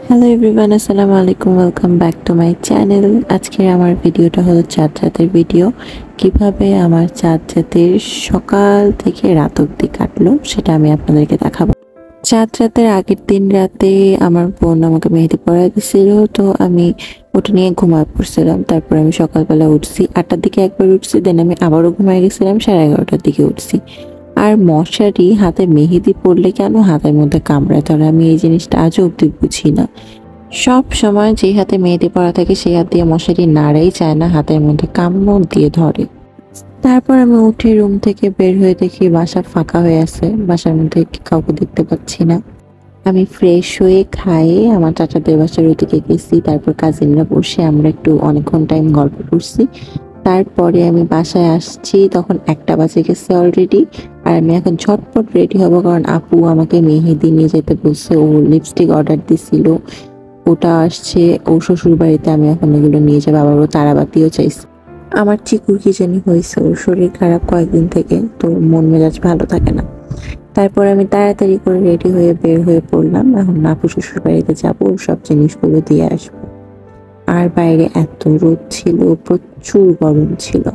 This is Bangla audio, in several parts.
হ্যালো এভরিওয়ান, আসসালামু আলাইকুম। Welcome back to my channel. আজকের আমার ভিডিওটা হলো চাঁদ রাতের ভিডিও। কিভাবে আমার চাঁদ রাতের সকাল থেকে রাত অবধি কাটলো সেটা আমি আপনাদেরকে দেখাবো। চাঁদ রাতের আগের দিন রাতে আমার বোন আমাকে মেহেদি পরাই দিছিল, তো আমি ওটা নিয়ে ঘুমায় পড়ছিলাম। তারপর আমি সকালবেলা উঠছি 8টার দিকে, একবার উঠছি, দেন আমি আবারও ঘুমায় গেছিলাম 11:30টার দিকে উঠছি। আর মশারি হাতে মেহেদি পড়লে কেন হাতের মধ্যে কামড়ায় ধরে, আমি এই জিনিসটা আজও অব্দি বুঝি না। সব সময় যে হাতে মেহেদি পরা থাকে সেই হাত দিয়ে মশারি নাড়াই চায় না, হাতের মধ্যে কামড় দিয়ে ধরে। তারপর আমি উঠে রুম থেকে বের হয়ে দেখি বাসা ফাঁকা হয়ে আছে, বাসার মধ্যে কাউকে দেখতে পাচ্ছি না। আমি ফ্রেশ হয়ে খাইয়ে আমার চাচাদের বাসার ওদিকে গেছি। তারপর কাজিনরা বসে আমরা একটু অনেকক্ষণ টাইম গল্প করছি। তারপরে আমি বাসায় আসছি, তখন 1টা বাজে গেছে অলরেডি। আর আমি এখন ঝটপট রেডি হব, কারণ আপু আমাকে মেহেদি নিয়ে যেতে বলছে। ও লিপস্টিক অর্ডার দিছিল, ওটা আসছে ও শ্বশুর বাড়িতে। আমি এখন এগুলো নিয়ে যাবো। আবার ও তারাবাতিও চাইছে। আমার চিকুর কি জানি হয়েছে, ওর শরীর খারাপ কয়েকদিন থেকে, তো মন মেজাজ ভালো থাকে না। তারপর আমি তাড়াতাড়ি করে রেডি হয়ে বের হয়ে পড়লাম। এখন আপু শ্বশুর বাড়িতে যাবো, সব জিনিসগুলো দিয়ে আসবো। আর বাইরে এত রোদ ছিল, প্রচুর গরম ছিল।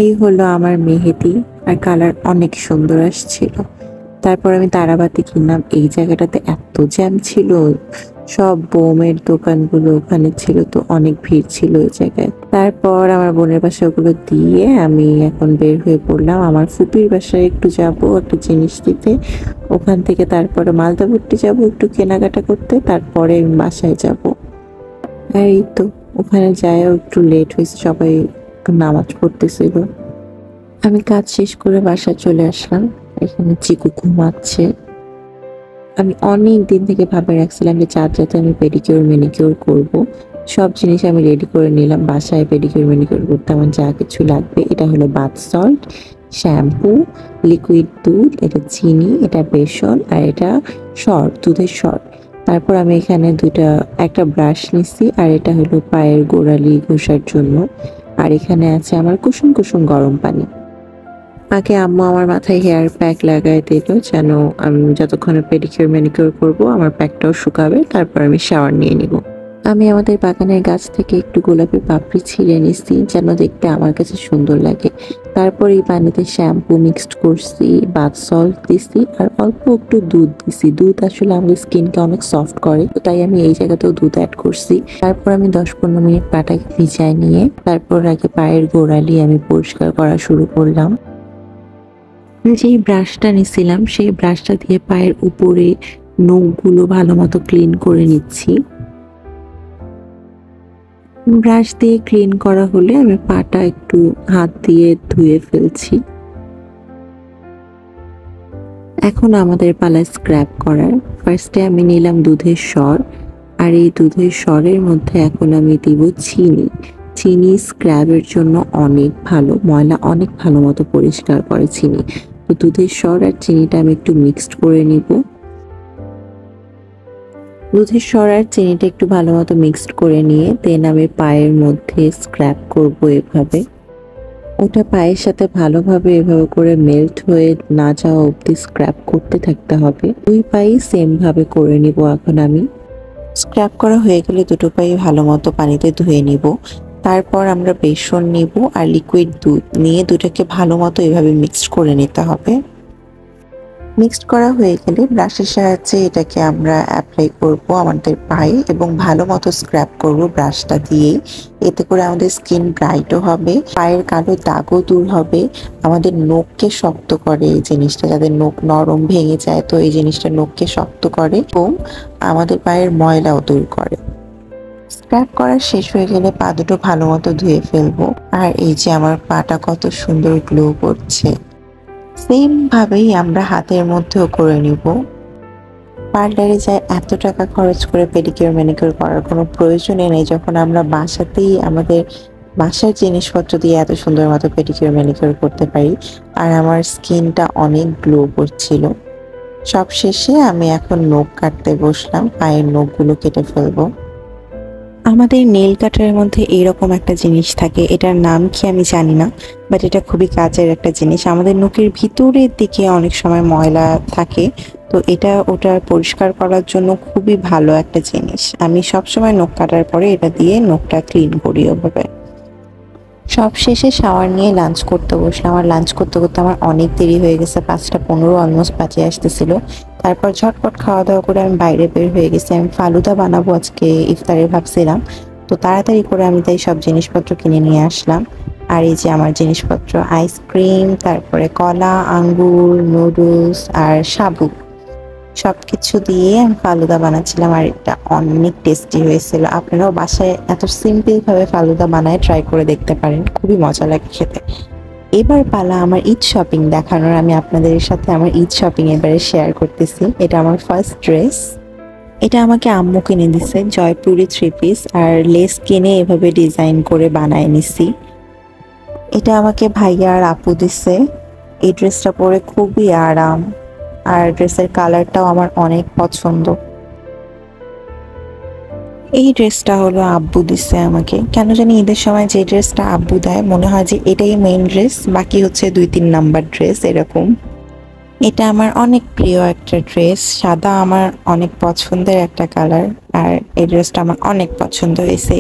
এই হলো আমার মেহেদি, আর কালার অনেক সুন্দর আসছিল। তারপর আমি তারাবাতি কিনলাম। এই জায়গাটাতে এত জ্যাম ছিল, সব বোমের দোকানগুলো ওখানে ছিল, তো অনেক ভিড় ছিল ওই জায়গায়। তারপর আমার বোনের বাসায় ওগুলো দিয়ে আমি এখন বের হয়ে পড়লাম। আমার ফুপির বাসায় একটু যাব, একটু জিনিস দিতে। ওখান থেকে তারপরে মালদাপুরটি যাব একটু কেনাকাটা করতে, তারপরে আমি বাসায় যাব। আর এই তো ওখানে যায়ও একটু লেট হয়েছে, সবাই নামাজ পড়তেছিল। আমি কাজ শেষ করে বাসায় চলে আসলাম। এখানে চিকু ঘুমাচ্ছে। আমি অনেক দিন থেকে ভাবে রাখছিলাম যে চাঁদ রাতে আমি পেডিকিউর ম্যানিকিউর করব। সব জিনিস আমি রেডি করে নিলাম। বাসায় পেডিকিউর ম্যানিকিউর করতে আমার যা কিছু লাগবে, এটা হলো বাথ সল্ট, শ্যাম্পু, লিকুইড দুধ, এটা চিনি, এটা বেসন, আর এটা দুধের সর। তারপর আমি এখানে একটা ব্রাশ নিছি, আর এটা হলো পায়ের গোড়ালি ঘষার জন্য। আর এখানে আছে আমার কুসুম কুসুম গরম পানি। আগে আম্মু আমার মাথায় হেয়ার প্যাক লাগায় দিল, যেন আমি যতক্ষণে পেডিকিউর ম্যানিকিউর করবো আমার প্যাকটাও শুকাবে, তারপর আমি শাওয়ার নিয়ে নিব। আমি আমাদের বাগানের গাছ থেকে একটু গোলাপি পাপড়ি ছিঁড়ে নিছি, যেন দেখতে আমার কাছে সুন্দর লাগে। তারপর এই পানিতে শ্যাম্পু মিক্সড করছি, বাথ সল্ট দিছি, আর অল্প একটু দুধ দিছি। দুধ আসলে আমাদের স্কিনকে অনেক সফট করে, তো তাই আমি এই জায়গাতেও দুধ অ্যাড করছি। তারপর আমি 10-15 মিনিট পাটাকে ভিজায় নিয়ে তারপর আগে পায়ের গোড়ালি আমি পরিষ্কার করা শুরু করলাম। যেই ব্রাশটা নিছিলাম সেই ব্রাশটা দিয়ে পায়ের উপরে নখগুলো ভালো মতো ক্লিন করে নিচ্ছি। ব্রাশ দিয়ে ক্লিন করা হলে আমি পাটা একটু হাত দিয়ে ধুয়ে ফেলছি। এখন আমাদের পালা স্ক্রাব করার। ফার্স্টে আমি নিলাম দুধের সর, আর এই দুধের সরের মধ্যে এখন আমি দিব চিনি। চিনি স্ক্রাবের জন্য অনেক ভালো, ময়লা অনেক ভালো মতো পরিষ্কার করে চিনি। তো দুধের সর আর চিনিটা আমি একটু মিক্সড করে নিব। দুধের সর আর চিনিটা একটু ভালো মতো মিক্সড করে নিয়ে দেন আমি পায়ের মধ্যে স্ক্রাব করব এভাবে। ওটা পায়ের সাথে ভালোভাবে এভাবে করে মেল্ট হয়ে না যাওয়া অবধি স্ক্রাব করতে থাকতে হবে। দুই পায়ে সেম ভাবে করে নিব। এখন আমি স্ক্রাব করা হয়ে গেলে দুটো পায়ে ভালো মতো পানিতে ধুয়ে নিব। তারপর আমরা বেসন নিব আর লিকুইড দুধ নিয়ে দুটাকে ভালো মতো এভাবে মিক্সড করে নিতে হবে। মিক্সড করা হয়ে গেলে ব্রাশের সাহায্যে এটাকে আমরা অ্যাপ্লাই করব আমাদের পায়ে এবং ভালো মতো স্ক্রাব করব ব্রাশটা দিয়েই। এতে করে আমাদের স্কিন ব্রাইটও হবে, পায়ের কালো দাগও দূর হবে। আমাদের নখকে শক্ত করে এই জিনিসটা, যাদের নখ নরম ভেঙে যায়, তো এই জিনিসটা নখকে শক্ত করে এবং আমাদের পায়ের ময়লাও দূর করে। স্ক্রাব করা শেষ হয়ে গেলে পা দুটো ভালো মতো ধুয়ে ফেলবো। আর এই যে আমার পাটা কত সুন্দর গ্লো করছে। সেম ভাবেই আমরা হাতের মধ্যেও করে নিব। পার্লারে যায় এত টাকা খরচ করে পেডিকিউর ম্যানিকিউর করার কোনো প্রয়োজনই নেই, যখন আমরা বাসাতেই আমাদের বাসার জিনিসপত্র দিয়ে এত সুন্দর মতো পেডিকিউর ম্যানিকিউর করতে পারি। আর আমার স্কিনটা অনেক গ্লো করছিল। সব শেষে আমি এখন নখ কাটতে বসলাম, পায়ের নখগুলো কেটে ফেলবো। আমাদের নেল কাটারের মধ্যে এরকম একটা জিনিস থাকে, এটার নাম কি আমি জানি না, বাট এটা খুবই কাজের একটা জিনিস। আমাদের নখের ভিতরের দিকে অনেক সময় ময়লা থাকে, তো এটা ওটা পরিষ্কার করার জন্য খুবই ভালো একটা জিনিস। আমি সবসময় নখ কাটার পরে এটা দিয়ে নখটা ক্লিন করি ওভাবে। সব শেষে শাওয়ার নিয়ে লাঞ্চ করতে বসলাম। আর লাঞ্চ করতে করতে আমার অনেক দেরি হয়ে গেছে, 5:15 অলমোস্ট বাজে আসতেছিল। তারপর ঝটপট খাওয়া দাওয়া করে আমি বাইরে বের হয়ে গেছি। আমি ফালুদা বানাবো আজকে ইফতারে ভাবছিলাম, তো তাড়াতাড়ি করে আমি তাই সব জিনিসপত্র কিনে নিয়ে আসলাম। আর এই যে আমার জিনিসপত্র, আইসক্রিম, তারপরে কলা, আঙ্গুর, নুডলস আর সাবু, সবকিছু দিয়ে আমি ফালুদা বানাচ্ছিলাম। আর এটা অনেক টেস্টি হয়েছিল। আপনারাও বাসায় এত সিম্পল ভাবে ফালুদা বানায় ট্রাই করে দেখতে পারেন, খুবই মজা লাগে খেতে। এবার পালা আমার ঈদ শপিং দেখানোর। আমি আপনাদের সাথে আমার ঈদ শপিং এবারে শেয়ার করতেছি। এটা আমার ফার্স্ট ড্রেস। এটা আমাকে আম্মু কিনে দিছে, জয়পুরি 3 পিস, আর লেস কিনে এভাবে ডিজাইন করে বানায় নিছি। এটা আমাকে ভাইয়া আর আপু দিছে। এই ড্রেসটা পরে খুবই আরাম, আর ড্রেসের কালারটাও আমার অনেক পছন্দ। এই ড্রেসটা হলো আব্বু দিছে আমাকে। কেন জানি ঈদের সময় যে ড্রেসটা আব্বু দেয় মনে হয় যে এটাই মেইন ড্রেস, বাকি হচ্ছে 2-3 নাম্বার ড্রেস এরকম। এটা আমার অনেক প্রিয় একটা ড্রেস, সাদা আমার অনেক পছন্দের একটা কালার, আর এই ড্রেসটা আমার অনেক পছন্দ হয়েছে।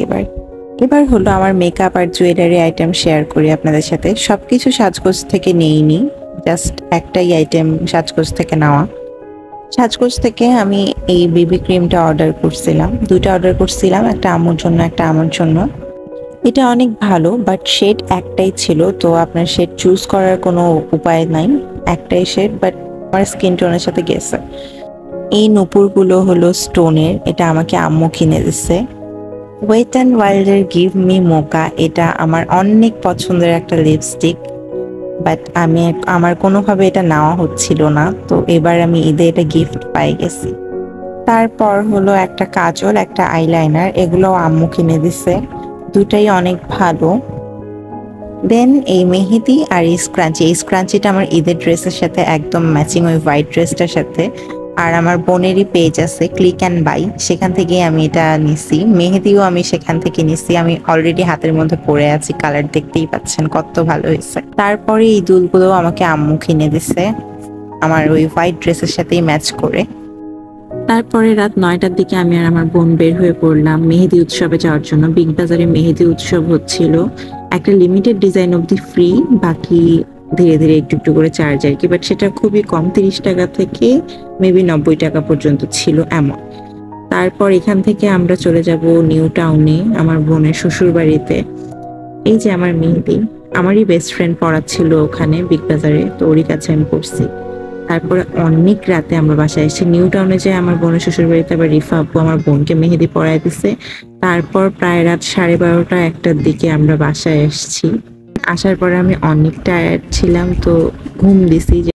এবার হলো আমার মেকআপ আর জুয়েলারি আইটেম শেয়ার করি আপনাদের সাথে। সবকিছু সাজগোজ থেকে নেইনি, জাস্ট একটাই আইটেম সাজগোজ থেকে নেওয়া। সাজগোজ থেকে আমি এই বেবি ক্রিমটা অর্ডার করছিলাম, 2টা অর্ডার করছিলাম, একটা আম্মুর জন্য একটা আমার জন্য। এটা অনেক ভালো, বাট শেড একটাই ছিল, তো আপনার শেড চুজ করার কোনো উপায় নাই, একটাই শেড, বাট আমার স্কিন টোনের সাথে গেছে। এই নূপুরগুলো হলো স্টোনের, এটা আমাকে আম্মু কিনে দিচ্ছে। ওয়েট অ্যান্ড ওয়াইল্ডের গিভ মি মোকা, এটা আমার অনেক পছন্দের একটা লিপস্টিক, বাট আমার কোনোভাবে এটা নেওয়া হচ্ছিল না, তো এবার আমি ঈদে এটা গিফট পাই গেছি। তারপর হলো একটা কাজল, একটা আইলাইনার, এগুলো আম্মু কিনে দিছে, দুটাই অনেক ভালো। দেন এই মেহেদি আর এই স্ক্রাঞ্চিটা আমার ঈদের ড্রেসের সাথে একদম ম্যাচিং, ওই হোয়াইট ড্রেসটার সাথে। আর আমার বোনেরই পেজ আছে ক্লিক অ্যান্ড বাই, সেখান থেকে আমি এটা নিছি। মেহেদিও আমি সেখান থেকে নিছি, আমি অলরেডি হাতের মধ্যে পরে আছি, কালার দেখতেই পাচ্ছেন কত ভালো হয়েছে। তারপরে এই দুলগুলো আমাকে আম্মু কিনে দিছে আমার ওই হোয়াইট ড্রেসের সাথেই ম্যাচ করে। তারপরে রাত 9টার দিকে আমি আর আমার বোন বের হয়ে পড়লাম মেহেদি উৎসবে যাওয়ার জন্য। বিগ বাজারে মেহেদি উৎসব হচ্ছিল, একটা লিমিটেড ডিজাইন অবধি ফ্রি, বাকি ধীরে ধীরে একটু একটু করে চার্জ আর কি, বাট সেটা খুবই কম, 30 টাকা থেকে মেবি 90 টাকা পর্যন্ত ছিল এমন। তারপর এখান থেকে আমরা চলে যাব নিউ টাউনে আমার বোনের শ্বশুর বাড়িতে। এই যে আমার মেহেদি, আমারই বেস্ট ফ্রেন্ড পড়াচ্ছিল ওখানে বিগ বাজারে, তো ওরই কাছে আমি পড়ছি। তারপরে অনেক রাতে আমরা বাসায় এসেছি। নিউ টাউনে যে আমার বোনের শ্বশুর বাড়িতে আবার রিফা আপু আমার বোনকে মেহেদি পরাই দিছে। তারপর প্রায় রাত 12:30-1টার দিকে আমরা বাসায় এসেছি। আসার পরে আমি অনেক টায়ার্ড ছিলাম, তো ঘুম দিছি।